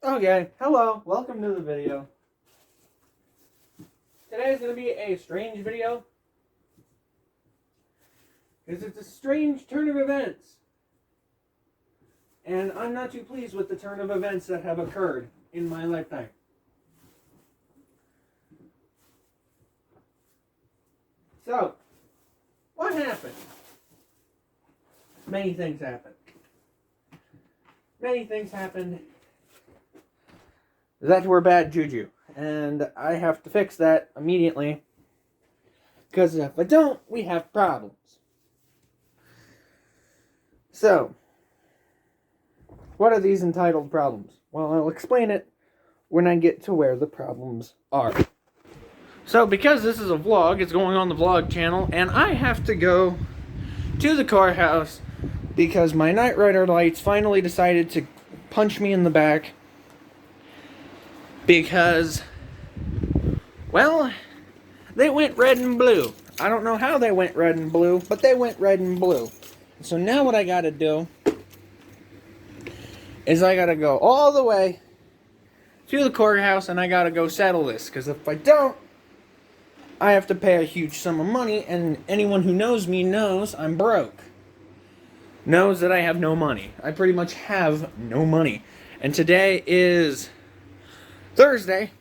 Okay, hello, welcome to the video. Today is going to be a strange video. Because it's a strange turn of events. And I'm not too pleased with the turn of events that have occurred in my lifetime. So, what happened? Many things happened. Many things happened that were bad juju. And I have to fix that immediately. Because if I don't, we have problems. So, what are these entitled problems? Well, I'll explain it when I get to where the problems are. So, because this is a vlog, it's going on the vlog channel, and I have to go to the courthouse because my Knight Rider lights finally decided to punch me in the back because, well, they went red and blue. I don't know how they went red and blue, but they went red and blue. So now what I gotta do is I gotta go all the way to the courthouse and I gotta go settle this. Because if I don't, I have to pay a huge sum of money, and anyone who knows me knows I'm broke. Knows that I have no money. I pretty much have no money. And today is Thursday,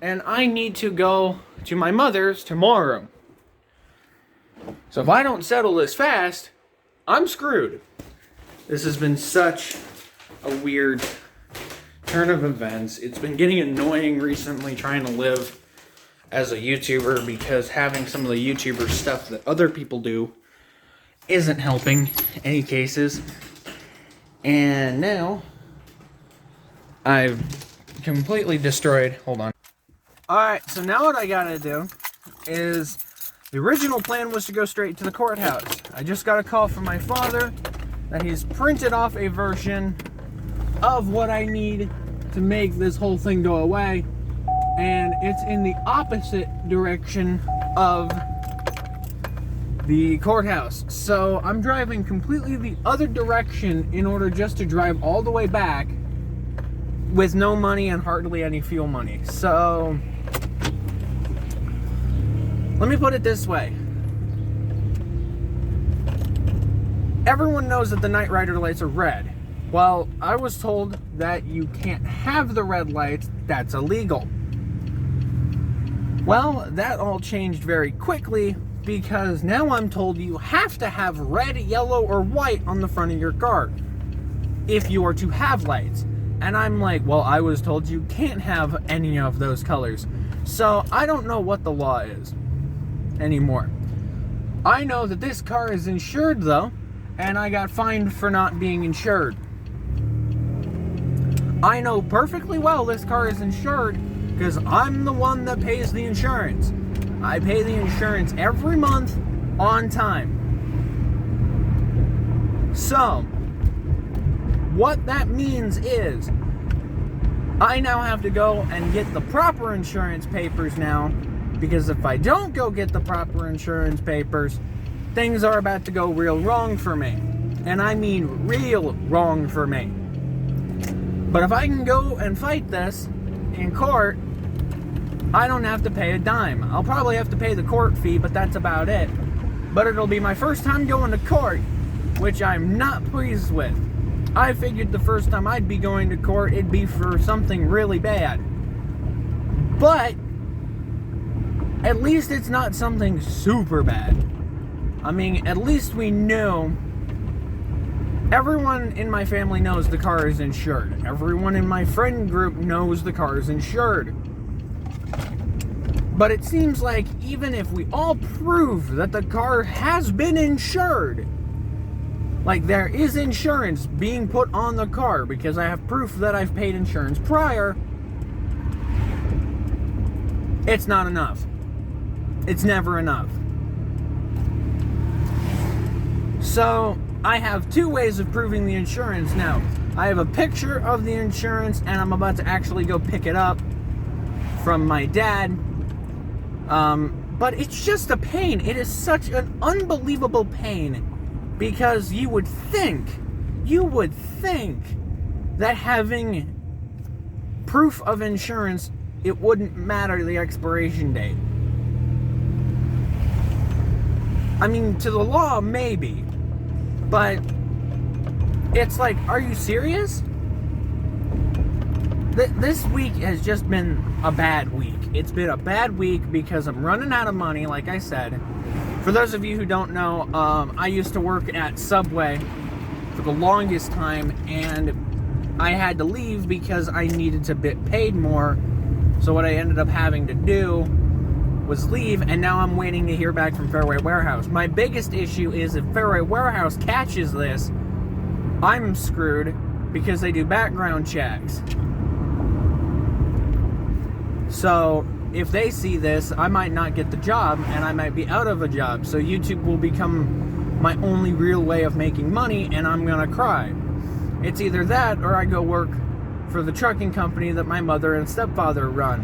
and I need to go to my mother's tomorrow. So if I don't settle this fast, I'm screwed. This has been such a weird turn of events. It's been getting annoying recently trying to live as a YouTuber because having some of the YouTuber stuff that other people do isn't helping any cases. And now I've completely destroyed. Hold on. Alright, so now what I gotta do is, the original plan was to go straight to the courthouse. I just got a call from my father that he's printed off a version of what I need to make this whole thing go away. And it's in the opposite direction of the courthouse. So I'm driving completely the other direction in order just to drive all the way back with no money and hardly any fuel money. So let me put it this way. Everyone knows that the Knight Rider lights are red. Well, I was told that you can't have the red lights. That's illegal. Well, that all changed very quickly because now I'm told you have to have red, yellow, or white on the front of your car if you are to have lights. And I'm like, well, I was told you can't have any of those colors. So I don't know what the law is anymore. I know that this car is insured though, and I got fined for not being insured. I know perfectly well this car is insured because I'm the one that pays the insurance. I pay the insurance every month on time. So, what that means is, I now have to go and get the proper insurance papers now, because if I don't go get the proper insurance papers, things are about to go real wrong for me. And I mean real wrong for me. But if I can go and fight this in court, I don't have to pay a dime. I'll probably have to pay the court fee, but that's about it. But it'll be my first time going to court, which I'm not pleased with. I figured the first time I'd be going to court, it'd be for something really bad. But at least it's not something super bad. I mean, at least we know. Everyone in my family knows the car is insured. Everyone in my friend group knows the car is insured. But it seems like even if we all prove that the car has been insured, like there is insurance being put on the car because I have proof that I've paid insurance prior, it's not enough. It's never enough. So I have two ways of proving the insurance now. I have a picture of the insurance and I'm about to actually go pick it up from my dad. But it's just a pain. It is such an unbelievable pain because you would think that having proof of insurance, it wouldn't matter the expiration date. I mean, to the law, maybe. But it's like, are you serious? This week has just been a bad week. It's been a bad week because I'm running out of money, like I said. For those of you who don't know, I used to work at Subway for the longest time, and I had to leave because I needed to get paid more. So what I ended up having to do was leave, and now I'm waiting to hear back from Fairway Warehouse. My biggest issue is if Fairway Warehouse catches this, I'm screwed because they do background checks. So if they see this, I might not get the job and I might be out of a job. So YouTube will become my only real way of making money, and I'm gonna cry. It's either that or I go work for the trucking company that my mother and stepfather run,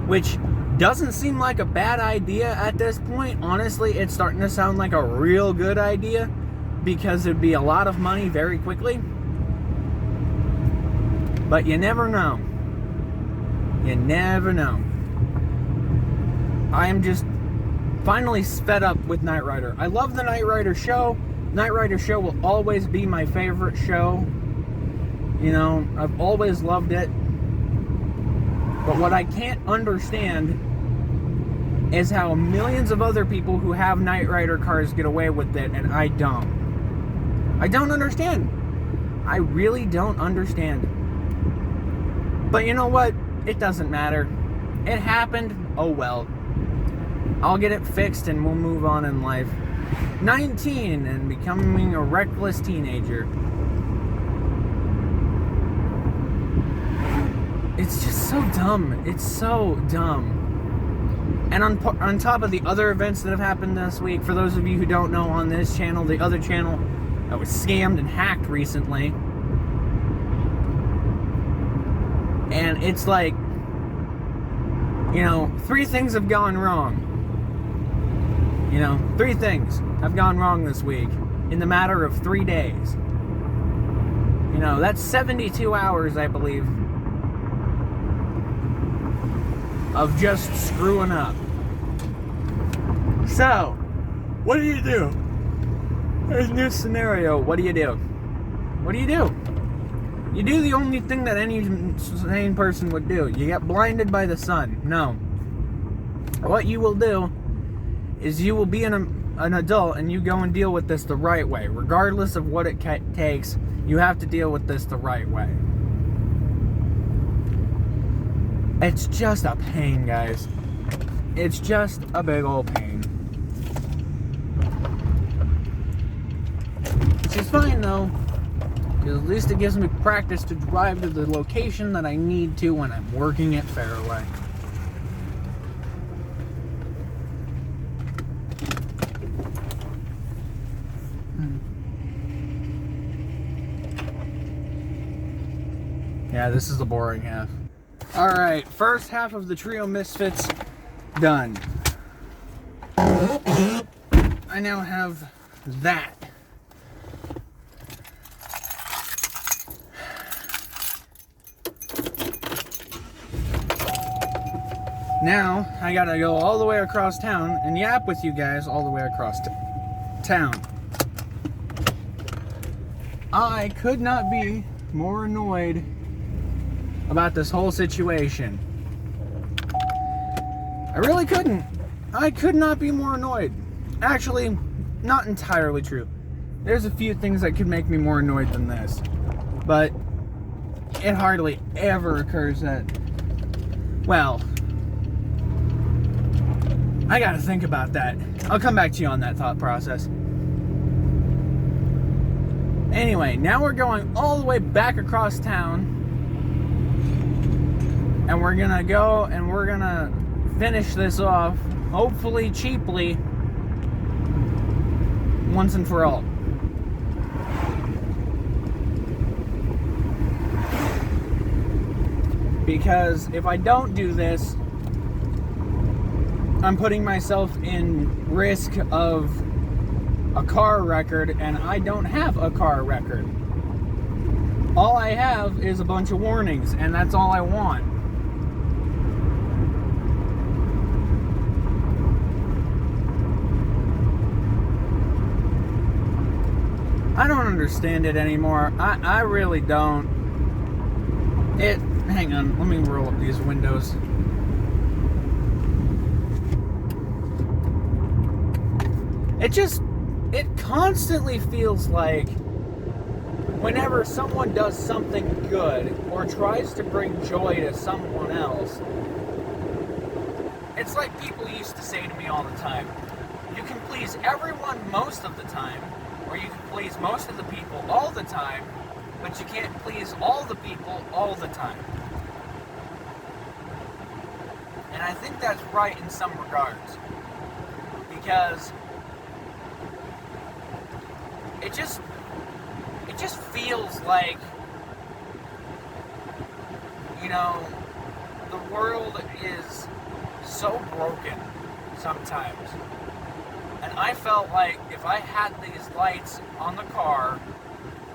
which doesn't seem like a bad idea at this point. Honestly, it's starting to sound like a real good idea because it'd be a lot of money very quickly. But you never know. You never know. I am just finally fed up with Knight Rider. I love the Knight Rider show. Knight Rider show will always be my favorite show. You know, I've always loved it. But what I can't understand is how millions of other people who have Knight Rider cars get away with it and I don't. I don't understand. I really don't understand. But you know what? It doesn't matter. It happened. Oh well. I'll get it fixed and we'll move on in life. 19 and becoming a reckless teenager. It's just so dumb. It's so dumb. And on top of the other events that have happened this week, for those of you who don't know, on this channel, the other channel that was scammed and hacked recently. And it's like, you know, 3 things have gone wrong. You know, 3 things have gone wrong this week in the matter of 3 days. You know, that's 72 hours, I believe, of just screwing up. So, what do you do? There's a new scenario. What do you do? What do you do? You do the only thing that any sane person would do. You get blinded by the sun. No. What you will do is you will be an adult and you go and deal with this the right way. Regardless of what it takes, you have to deal with this the right way. It's just a pain, guys. It's just a big old pain. Which is fine, though. Because at least it gives me practice to drive to the location that I need to when I'm working at Fairway. Yeah, this is the boring half. Alright, first half of the Trio Misfits done. I now have that. Now, I gotta go all the way across town and yap with you guys all the way across town. I could not be more annoyed about this whole situation. I really couldn't. I could not be more annoyed. Actually, not entirely true. There's a few things that could make me more annoyed than this. But it hardly ever occurs that, well, I gotta think about that. I'll come back to you on that thought process. Anyway, now we're going all the way back across town. And we're gonna go and we're gonna finish this off, hopefully cheaply, once and for all. Because if I don't do this, I'm putting myself in risk of a car record, and I don't have a car record. All I have is a bunch of warnings, and that's all I want. I don't understand it anymore. I really don't. Hang on, let me roll up these windows. It constantly feels like whenever someone does something good or tries to bring joy to someone else, it's like people used to say to me all the time, you can please everyone most of the time, or you can please most of the people all the time, but you can't please all the people all the time. And I think that's right in some regards, because it just feels like, you know, the world is so broken sometimes. And I felt like if I had these lights on the car,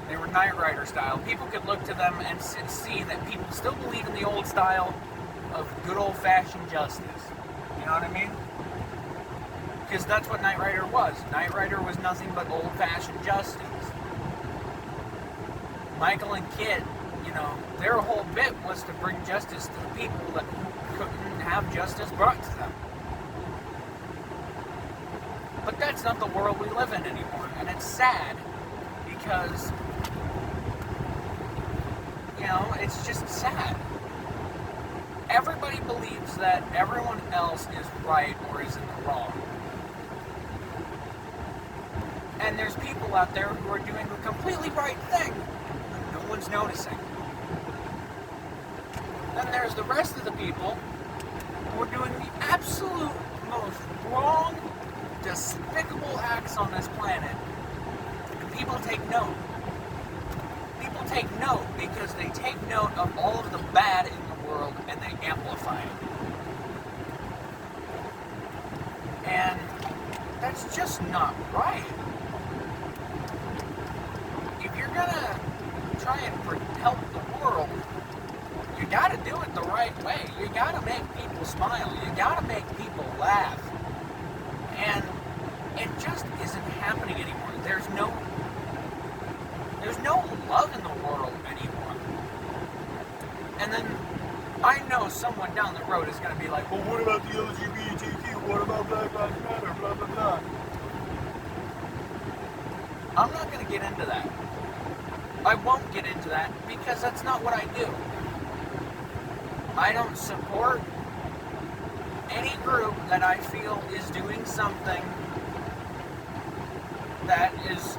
they were Knight Rider style, people could look to them and see that people still believe in the old style of good old-fashioned justice. You know what I mean? Because that's what Knight Rider was. Knight Rider was nothing but old-fashioned justice. Michael and Kit, you know, their whole bit was to bring justice to the people that couldn't have justice brought to them. But that's not the world we live in anymore, and it's sad because, you know, it's just sad. Everybody believes that everyone else is right or is in the wrong. And there's people out there who are doing the completely right thing. No one's noticing. Then there's the rest of the people who are doing the absolute most wrong, despicable acts on this planet. And people take note. People take note because they take note of all of the bad in the world and they amplify it. And that's just not right. If you're gonna try and help the world, you gotta do it the right way. You gotta make people smile. You gotta make people laugh. And it just isn't happening anymore. There's no love in the world anymore. And then I know someone down the road is going to be like, well, what about the LGBTQ? What about Black Lives Matter? Blah, blah, blah. I'm not going to get into that. I won't get into that because that's not what I do. I don't support any group that I feel is doing something that is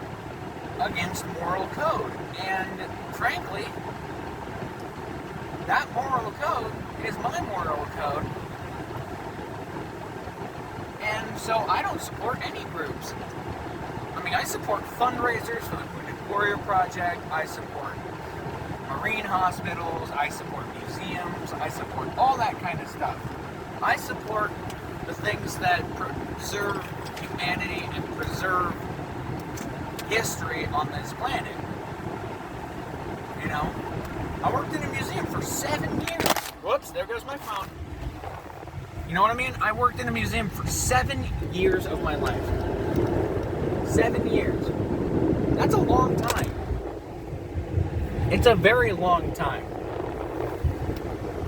against moral code. And frankly, that moral code is my moral code. And so I don't support any groups. I mean, I support fundraisers for the Wounded Warrior Project. I support marine hospitals. I support museums. I support all that kind of stuff. I support the things that preserve humanity and preserve history on this planet. You know, I worked in a museum for 7 years. Whoops, there goes my phone. You know what I mean? I worked in a museum for 7 years of my life. 7 years. That's a long time. It's a very long time.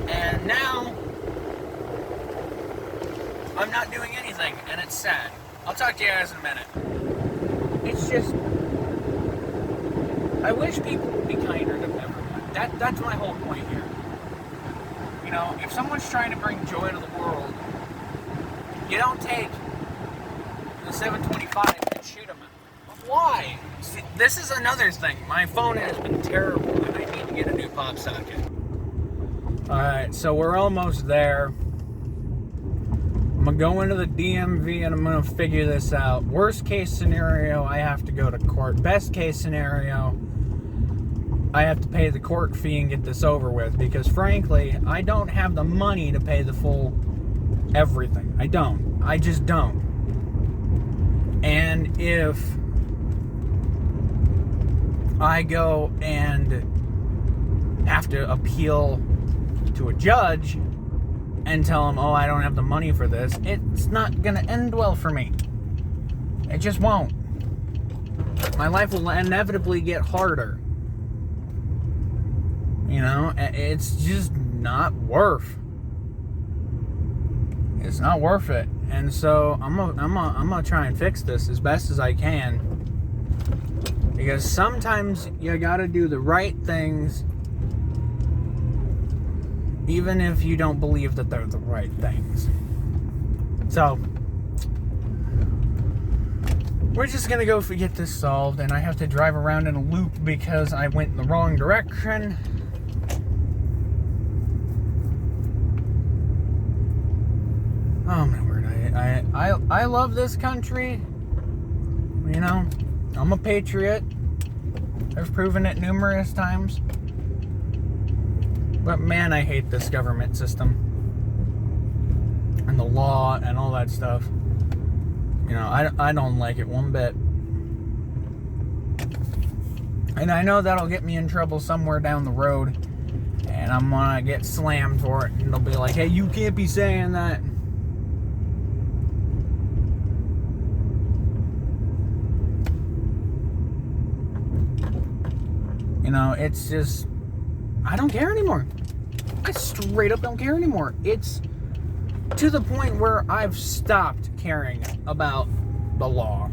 And now, I'm not doing anything, and it's sad. I'll talk to you guys in a minute. It's just, I wish people would be kinder to everyone. That's my whole point here. You know, if someone's trying to bring joy to the world, you don't take the 725 and shoot them. Why? See, this is another thing. My phone has been terrible, and I need to get a new pop socket. Alright, so we're almost there. I'm going to go into the DMV and I'm going to figure this out. Worst case scenario, I have to go to court. Best case scenario, I have to pay the court fee and get this over with. Because frankly, I don't have the money to pay the full everything. I don't. I just don't. And if I go and have to appeal to a judge and tell him, oh, I don't have the money for this, it's not going to end well for me. It just won't. My life will inevitably get harder. You know, it's just not worth. It's not worth it. And so I'm gonna try and fix this as best as I can. Because sometimes you gotta do the right things, even if you don't believe that they're the right things. So we're just gonna go get this solved, and I have to drive around in a loop because I went in the wrong direction. Oh my word, I love this country. You know, I'm a patriot. I've proven it numerous times. But man, I hate this government system. And the law and all that stuff. You know, I don't like it one bit. And I know that'll get me in trouble somewhere down the road. And I'm gonna get slammed for it. And they'll be like, hey, you can't be saying that. You know, it's just, I don't care anymore. I straight up don't care anymore. It's to the point where I've stopped caring about the law.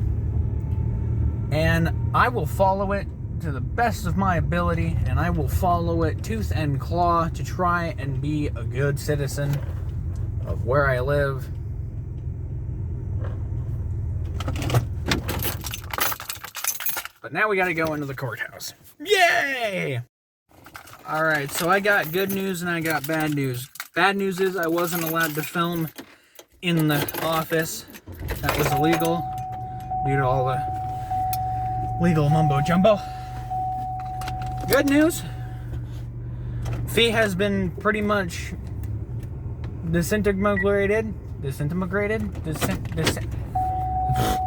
And I will follow it to the best of my ability, and I will follow it tooth and claw to try and be a good citizen of where I live. But now we gotta go into the courthouse. Yay! Alright, so I got good news and I got bad news. Bad news is I wasn't allowed to film in the office. That was illegal due to all the legal mumbo jumbo. Good news, fee has been pretty much disintegrated.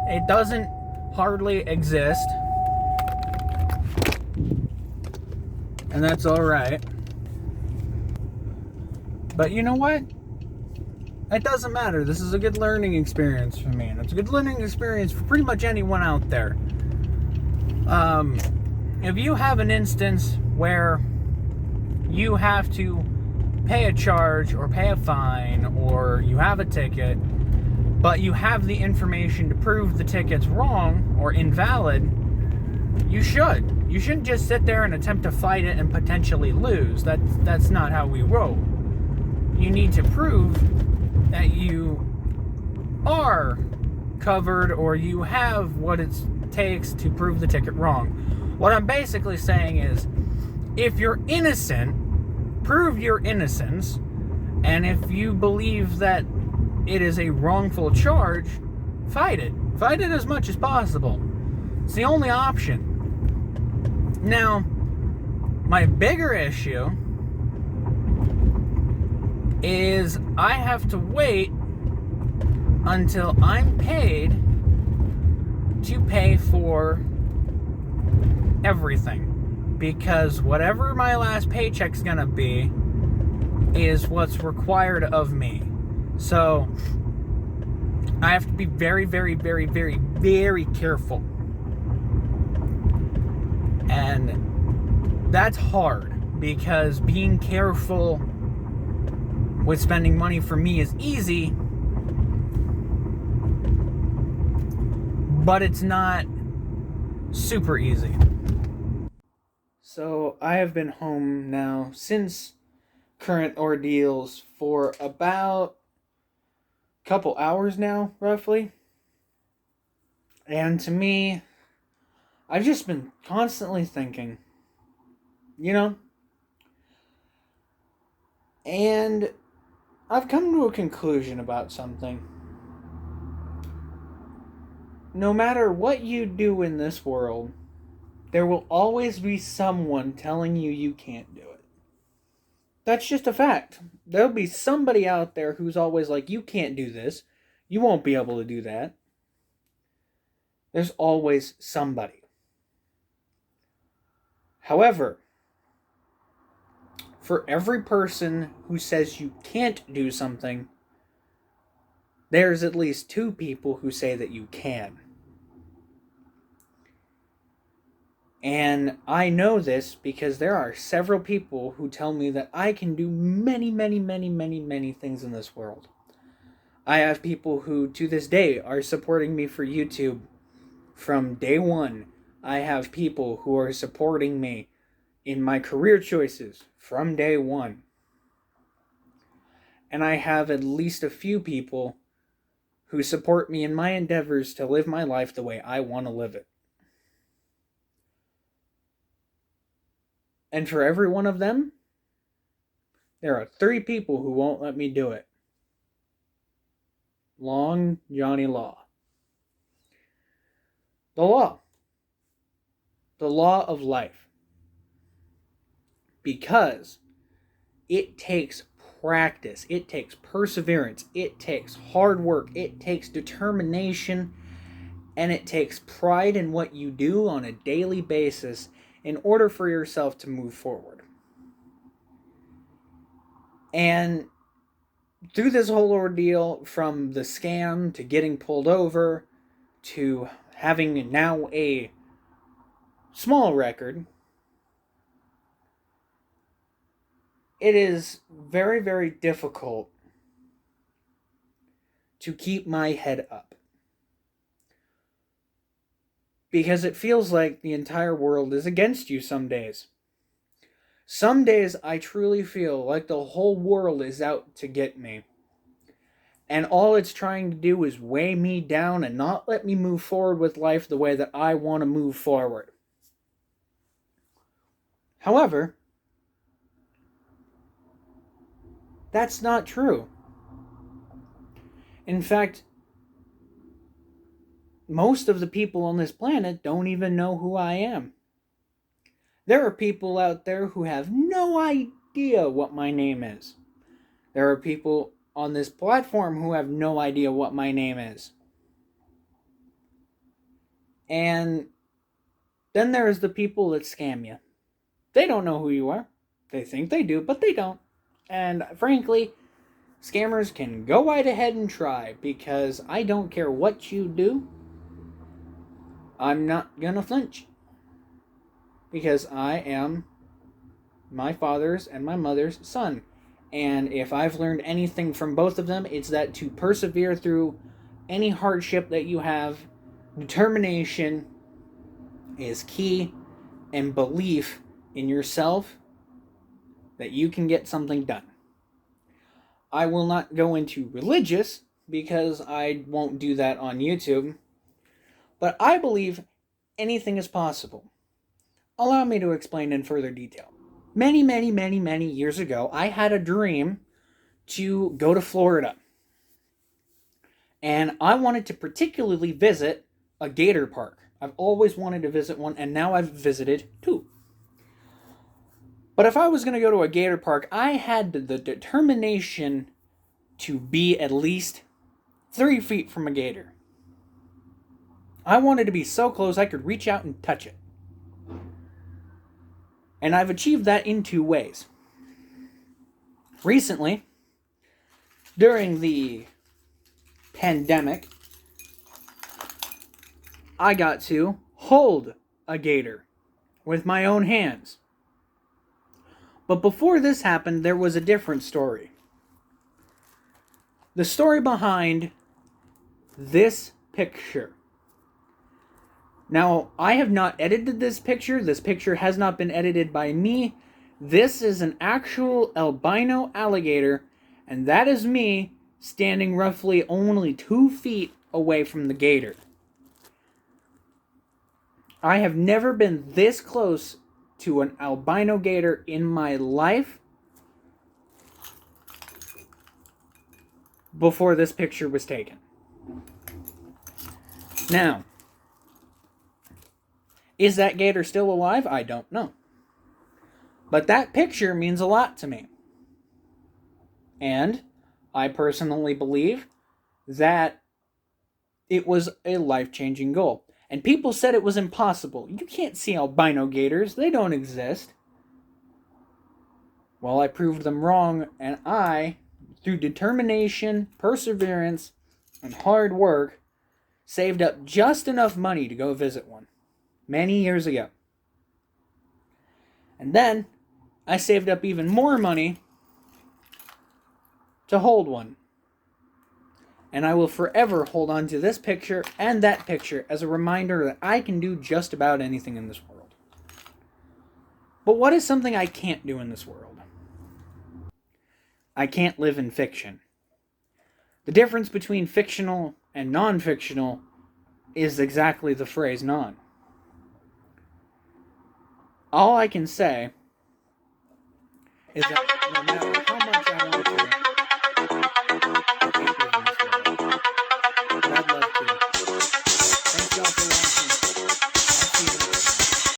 It doesn't hardly exist. And that's alright. But you know what? It doesn't matter. This is a good learning experience for me. And it's a good learning experience for pretty much anyone out there. If you have an instance where you have to pay a charge or pay a fine or you have a ticket, but you have the information to prove the ticket's wrong or invalid, you should. You shouldn't just sit there and attempt to fight it and potentially lose. That's not how we roll. You need to prove that you are covered or you have what it takes to prove the ticket wrong. What I'm basically saying is, if you're innocent, prove your innocence, and if you believe that it is a wrongful charge, fight it. Fight it as much as possible. It's the only option. Now, my bigger issue is I have to wait until I'm paid to pay for everything. Because whatever my last paycheck's gonna be is what's required of me. So, I have to be very, very, very, very, very careful. And that's hard because being careful with spending money for me is easy, but it's not super easy. So I have been home now since current ordeals for about a couple hours now, roughly. And to me, I've just been constantly thinking, you know, and I've come to a conclusion about something. No matter what you do in this world, there will always be someone telling you you can't do it. That's just a fact. There'll be somebody out there who's always like, you can't do this. You won't be able to do that. There's always somebody. However, for every person who says you can't do something, there's at least 2 people who say that you can. And I know this because there are several people who tell me that I can do many, many, many, many, many things in this world. I have people who, to this day, are supporting me for YouTube from day one. I have people who are supporting me in my career choices from day one. And I have at least a few people who support me in my endeavors to live my life the way I want to live it. And for every one of them, there are 3 people who won't let me do it. Long Johnny Law. The law. The law of life. Because it takes practice, it takes perseverance, it takes hard work, it takes determination, and it takes pride in what you do on a daily basis in order for yourself to move forward. And through this whole ordeal, from the scam to getting pulled over to having now a small record, it is very, very difficult to keep my head up. Because it feels like the entire world is against you some days. Some days I truly feel like the whole world is out to get me. And all it's trying to do is weigh me down and not let me move forward with life the way that I want to move forward. However, that's not true. In fact, most of the people on this planet don't even know who I am. There are people out there who have no idea what my name is. There are people on this platform who have no idea what my name is. And then there's the people that scam you. They don't know who you are. They think they do, but they don't. And frankly, scammers can go right ahead and try, because I don't care what you do. I'm not gonna flinch. Because I am my father's and my mother's son. And if I've learned anything from both of them, it's that to persevere through any hardship that you have, determination is key, and belief in yourself that you can get something done. I will not go into religious because I won't do that on YouTube, but I believe anything is possible. Allow me to explain in further detail. Many, many, many, many years ago, I had a dream to go to Florida. And I wanted to particularly visit a gator park. I've always wanted to visit one, and now I've visited 2. But if I was going to go to a gator park, I had the determination to be at least 3 feet from a gator. I wanted to be so close I could reach out and touch it. And I've achieved that in 2 ways. Recently, during the pandemic, I got to hold a gator with my own hands. But before this happened, there was a different story. The story behind this picture. Now, I have not edited this picture. This picture has not been edited by me. This is an actual albino alligator, and that is me standing roughly only 2 feet away from the gator. I have never been this close to an albino gator in my life before this picture was taken. Now, is that gator still alive? I don't know. But that picture means a lot to me. And I personally believe that it was a life-changing goal. And people said it was impossible. You can't see albino gators. They don't exist. Well, I proved them wrong, and I, through determination, perseverance, and hard work, saved up just enough money to go visit one many years ago. And then I saved up even more money to hold one. And I will forever hold on to this picture and that picture as a reminder that I can do just about anything in this world. But what is something I can't do in this world? I can't live in fiction. The difference between fictional and non-fictional is exactly the phrase non. All I can say is that no matter